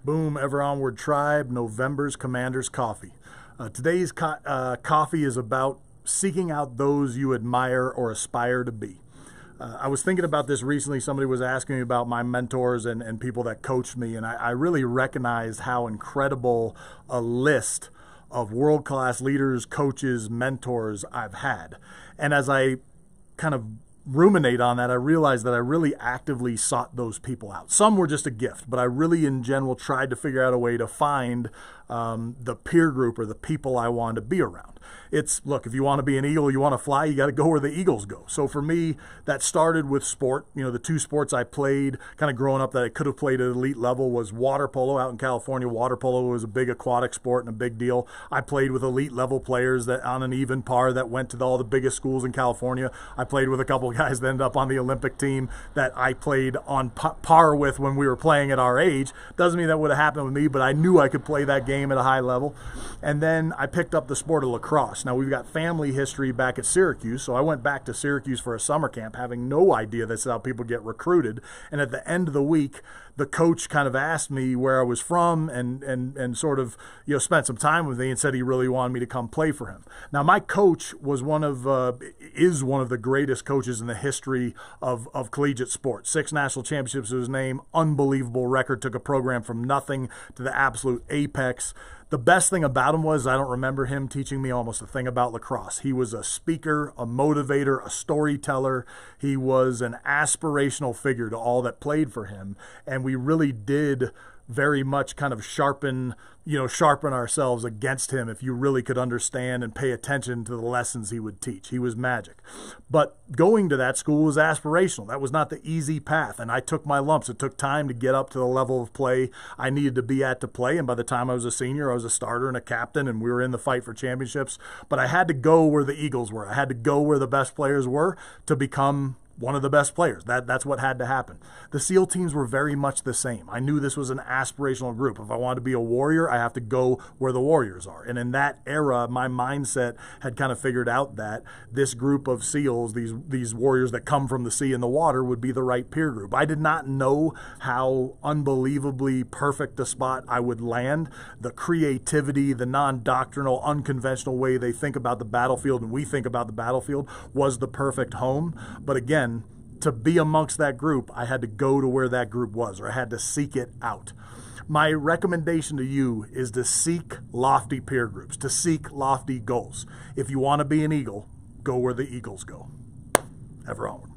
Boom, Ever Onward Tribe, November's Commander's Coffee. Today's coffee is about seeking out those you admire or aspire to be. I was thinking about this recently. Somebody was asking me about my mentors and people that coached me, and I really recognized how incredible a list of world-class leaders, coaches, mentors I've had. And as I kind of ruminate on that, I realized that I really actively sought those people out. Some were just a gift, but I really in general tried to figure out a way to find the peer group or the people I wanted to be around. Look, if you want to be an eagle, you want to fly, you got to go where the eagles go. So for me, that started with sport. You know, the two sports I played kind of growing up that I could have played at elite level was water polo out in California. Water polo was a big aquatic sport and a big deal. I played with elite level players that on an even par that went to all the biggest schools in California. I played with a couple of guys that ended up on the Olympic team that I played on par with when we were playing at our age. Doesn't mean that would have happened with me, but I knew I could play that game at a high level. And then I picked up the sport of lacrosse. Now, we've got family history back at Syracuse, so I went back to Syracuse for a summer camp having no idea that's how people get recruited. And at the end of the week, the coach kind of asked me where I was from and sort of, you know, spent some time with me and said he really wanted me to come play for him. Now, my coach was is one of the greatest coaches in the history of collegiate sports. 6 national championships was his name, unbelievable record, took a program from nothing to the absolute apex. The best thing about him was I don't remember him teaching me almost a thing about lacrosse. He was a speaker, a motivator, a storyteller. He was an aspirational figure to all that played for him. And we really did very much kind of sharpen ourselves against him if you really could understand and pay attention to the lessons he would teach. He was magic. But going to that school was aspirational. That was not the easy path, and I took my lumps. It took time to get up to the level of play I needed to be at to play, and by the time I was a senior, I was a starter and a captain, and we were in the fight for championships. But I had to go where the Eagles were. I had to go where the best players were to become one of the best players. That's what had to happen. The SEAL teams were very much the same. I knew this was an aspirational group. If I wanted to be a warrior, I have to go where the warriors are. And in that era, my mindset had kind of figured out that this group of SEALs, these warriors that come from the sea and the water, would be the right peer group. I did not know how unbelievably perfect a spot I would land. The creativity, the non-doctrinal, unconventional way they think about the battlefield and we think about the battlefield was the perfect home. But again, to be amongst that group, I had to go to where that group was, or I had to seek it out. My recommendation to you is to seek lofty peer groups, to seek lofty goals. If you want to be an eagle, go where the eagles go. Ever onward.